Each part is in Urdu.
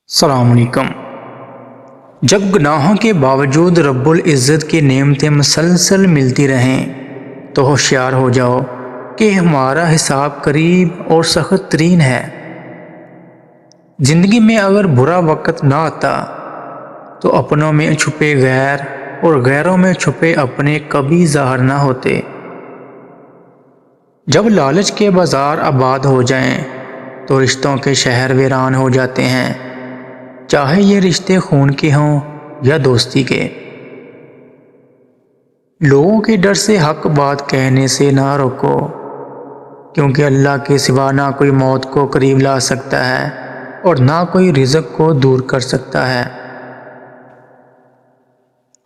السلام علیکم۔ جب گناہوں کے باوجود رب العزت کی نعمتیں مسلسل ملتی رہیں تو ہوشیار ہو جاؤ کہ ہمارا حساب قریب اور سخت ترین ہے۔ زندگی میں اگر برا وقت نہ آتا تو اپنوں میں چھپے غیر اور غیروں میں چھپے اپنے کبھی ظاہر نہ ہوتے۔ جب لالچ کے بازار آباد ہو جائیں تو رشتوں کے شہر ویران ہو جاتے ہیں، چاہے یہ رشتے خون کے ہوں یا دوستی کے۔ لوگوں کے ڈر سے حق بات کہنے سے نہ روکو، کیونکہ اللہ کے سوا نہ کوئی موت کو قریب لا سکتا ہے اور نہ کوئی رزق کو دور کر سکتا ہے۔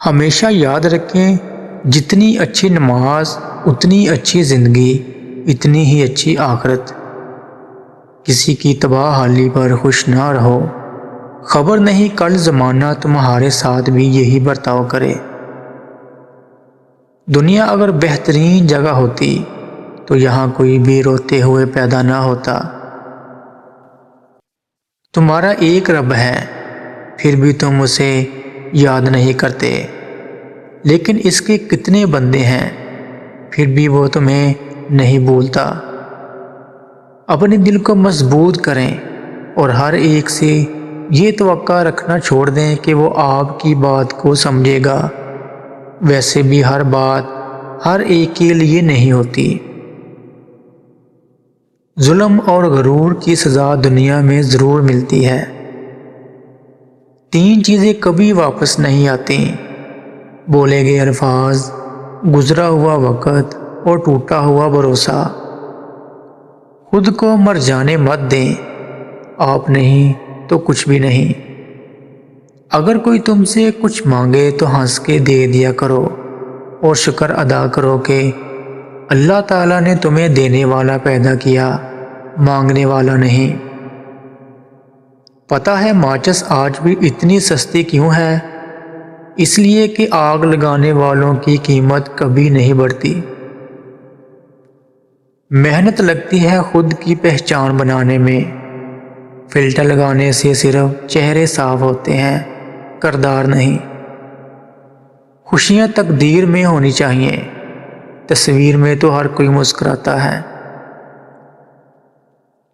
ہمیشہ یاد رکھیں، جتنی اچھی نماز اتنی اچھی زندگی، اتنی ہی اچھی آخرت۔ کسی کی تباہ حالی پر خوش نہ رہو، خبر نہیں کل زمانہ تمہارے ساتھ بھی یہی برتاؤ کرے۔ دنیا اگر بہترین جگہ ہوتی تو یہاں کوئی بھی روتے ہوئے پیدا نہ ہوتا۔ تمہارا ایک رب ہے، پھر بھی تم اسے یاد نہیں کرتے، لیکن اس کے کتنے بندے ہیں، پھر بھی وہ تمہیں نہیں بھولتا۔ اپنے دل کو مضبوط کریں اور ہر ایک سے یہ توقع رکھنا چھوڑ دیں کہ وہ آپ کی بات کو سمجھے گا۔ ویسے بھی ہر بات ہر ایک کے لیے نہیں ہوتی۔ ظلم اور غرور کی سزا دنیا میں ضرور ملتی ہے۔ تین چیزیں کبھی واپس نہیں آتی: بولے گئے الفاظ، گزرا ہوا وقت اور ٹوٹا ہوا بھروسہ۔ خود کو مر جانے مت دیں، آپ نہیں تو کچھ بھی نہیں۔ اگر کوئی تم سے کچھ مانگے تو ہنس کے دے دیا کرو اور شکر ادا کرو کہ اللہ تعالیٰ نے تمہیں دینے والا پیدا کیا، مانگنے والا نہیں۔ پتہ ہے ماچس آج بھی اتنی سستی کیوں ہے؟ اس لیے کہ آگ لگانے والوں کی قیمت کبھی نہیں بڑھتی۔ محنت لگتی ہے خود کی پہچان بنانے میں، فلٹر لگانے سے صرف چہرے صاف ہوتے ہیں، کردار نہیں۔ خوشیاں تقدیر میں ہونی چاہیے، تصویر میں تو ہر کوئی مسکراتا ہے۔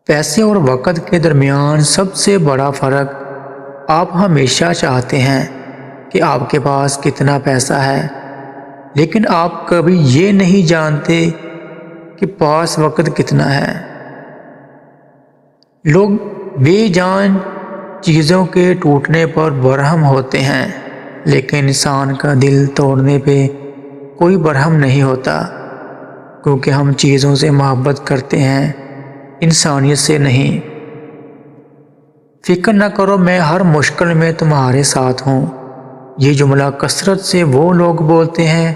پیسے اور وقت کے درمیان سب سے بڑا فرق، آپ ہمیشہ چاہتے ہیں کہ آپ کے پاس کتنا پیسہ ہے، لیکن آپ کبھی یہ نہیں جانتے کہ پاس وقت کتنا ہے۔ لوگ بے جان چیزوں کے ٹوٹنے پر برہم ہوتے ہیں، لیکن انسان کا دل توڑنے پہ کوئی برہم نہیں ہوتا، کیونکہ ہم چیزوں سے محبت کرتے ہیں، انسانیت سے نہیں۔ فکر نہ کرو، میں ہر مشکل میں تمہارے ساتھ ہوں، یہ جملہ کثرت سے وہ لوگ بولتے ہیں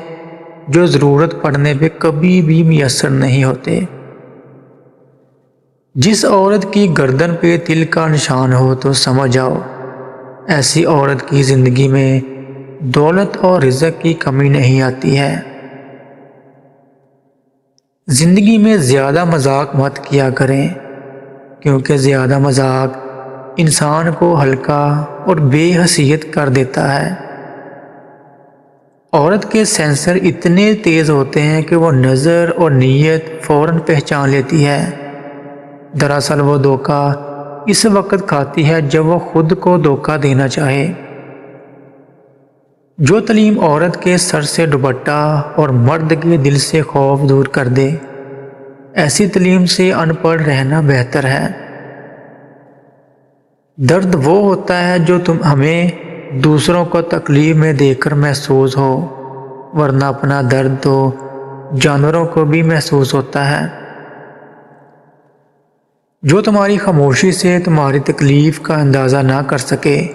جو ضرورت پڑنے پہ کبھی بھی میسر نہیں ہوتے۔ جس عورت کی گردن پہ تل کا نشان ہو تو سمجھ جاؤ، ایسی عورت کی زندگی میں دولت اور رزق کی کمی نہیں آتی ہے۔ زندگی میں زیادہ مذاق مت کیا کریں، کیونکہ زیادہ مذاق انسان کو ہلکا اور بے حیثیت کر دیتا ہے۔ عورت کے سینسر اتنے تیز ہوتے ہیں کہ وہ نظر اور نیت فوراً پہچان لیتی ہے۔ دراصل وہ دھوکہ اس وقت کھاتی ہے جب وہ خود کو دھوکہ دینا چاہے۔ جو تعلیم عورت کے سر سے دوپٹہ اور مرد کے دل سے خوف دور کر دے، ایسی تعلیم سے ان پڑھ رہنا بہتر ہے۔ درد وہ ہوتا ہے جو ہمیں دوسروں کو تکلیف میں دیکھ کر محسوس ہو، ورنہ اپنا درد تو جانوروں کو بھی محسوس ہوتا ہے۔ جو تمہاری خاموشی سے تمہاری تکلیف کا اندازہ نہ کر سکے،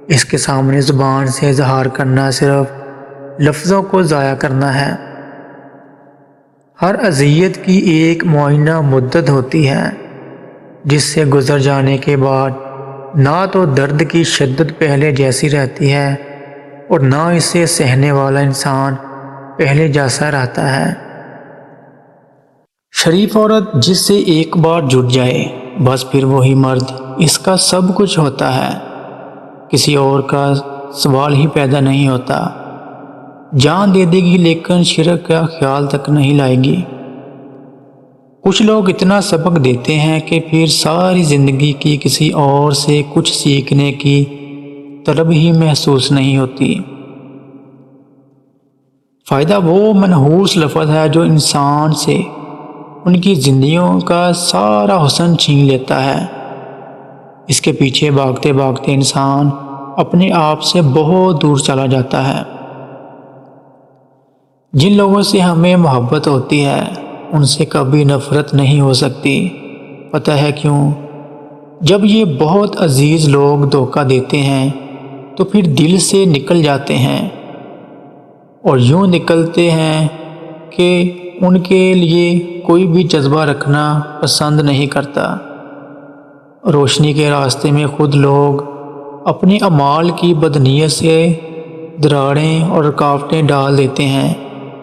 اس کے سامنے زبان سے اظہار کرنا صرف لفظوں کو ضائع کرنا ہے۔ ہر اذیت کی ایک معینہ مدت ہوتی ہے، جس سے گزر جانے کے بعد نہ تو درد کی شدت پہلے جیسی رہتی ہے اور نہ اسے سہنے والا انسان پہلے جیسا رہتا ہے۔ شریف عورت جس سے ایک بار جٹ جائے، بس پھر وہی مرد اس کا سب کچھ ہوتا ہے، کسی اور کا سوال ہی پیدا نہیں ہوتا۔ جان دے دے گی لیکن شرک کا خیال تک نہیں لائے گی۔ کچھ لوگ اتنا سبق دیتے ہیں کہ پھر ساری زندگی کی کسی اور سے کچھ سیکھنے کی طلب ہی محسوس نہیں ہوتی۔ فائدہ وہ منحوس لفظ ہے جو انسان سے ان کی زندگیوں کا سارا حسن چھین لیتا ہے۔ اس کے پیچھے بھاگتے بھاگتے انسان اپنے آپ سے بہت دور چلا جاتا ہے۔ جن لوگوں سے ہمیں محبت ہوتی ہے ان سے کبھی نفرت نہیں ہو سکتی۔ پتہ ہے کیوں؟ جب یہ بہت عزیز لوگ دھوکہ دیتے ہیں تو پھر دل سے نکل جاتے ہیں، اور یوں نکلتے ہیں کہ ان کے لیے کوئی بھی جذبہ رکھنا پسند نہیں کرتا۔ روشنی کے راستے میں خود لوگ اپنے اعمال کی بدنیت سے دراڑیں اور رکاوٹیں ڈال دیتے ہیں،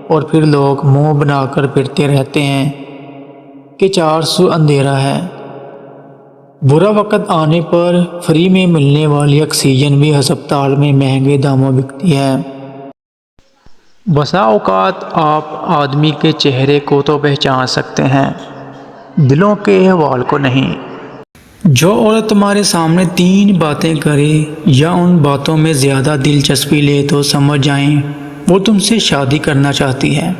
اور پھر لوگ منہ بنا کر پھرتے رہتے ہیں کہ چار سو اندھیرا ہے۔ برا وقت آنے پر فری میں ملنے والی آکسیجن بھی ہسپتال میں مہنگے داموں بکتی ہے۔ بسا اوقات آپ آدمی کے چہرے کو تو پہچان سکتے ہیں، دلوں کے احوال کو نہیں۔ جو عورت تمہارے سامنے 3 باتیں کرے یا ان باتوں میں زیادہ دلچسپی لے تو سمجھ جائیں وہ تم سے شادی کرنا چاہتی ہے۔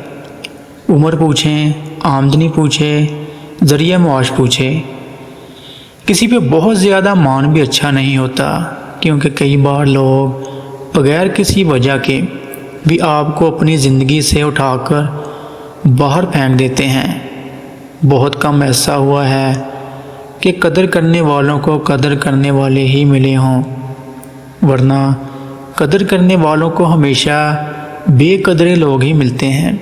عمر پوچھیں، آمدنی پوچھے، ذریعہ معاش پوچھے۔ کسی پہ بہت زیادہ مان بھی اچھا نہیں ہوتا، کیونکہ کئی بار لوگ بغیر کسی وجہ کے بھی آپ کو اپنی زندگی سے اٹھا کر باہر پھینک دیتے ہیں۔ بہت کم ایسا ہوا ہے کہ قدر کرنے والوں کو قدر کرنے والے ہی ملے ہوں، ورنہ قدر کرنے والوں کو ہمیشہ بے قدرے لوگ ہی ملتے ہیں۔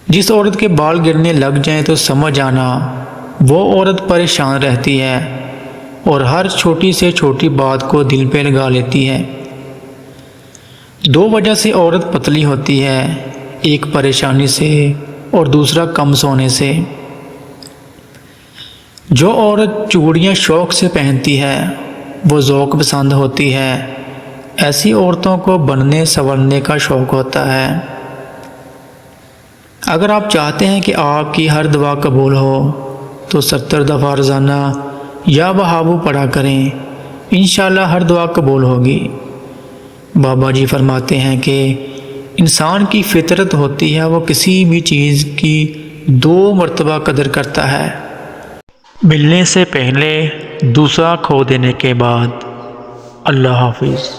جس عورت کے بال گرنے لگ جائیں تو سمجھ آنا وہ عورت پریشان رہتی ہے اور ہر چھوٹی سے چھوٹی بات کو دل پہ لگا لیتی ہے۔ 2 وجہ سے عورت پتلی ہوتی ہے، ایک پریشانی سے اور دوسرا کم سونے سے۔ جو عورت چوڑیاں شوق سے پہنتی ہے وہ ذوق پسند ہوتی ہے۔ ایسی عورتوں کو بننے سنورنے کا شوق ہوتا ہے۔ اگر آپ چاہتے ہیں کہ آپ کی ہر دعا قبول ہو تو 70 دفعہ روزانہ یا وہابو پڑھا کریں، انشاءاللہ ہر دعا قبول ہوگی۔ بابا جی فرماتے ہیں کہ انسان کی فطرت ہوتی ہے وہ کسی بھی چیز کی 2 مرتبہ قدر کرتا ہے، ملنے سے پہلے، دوسرا کھو دینے کے بعد۔ اللہ حافظ۔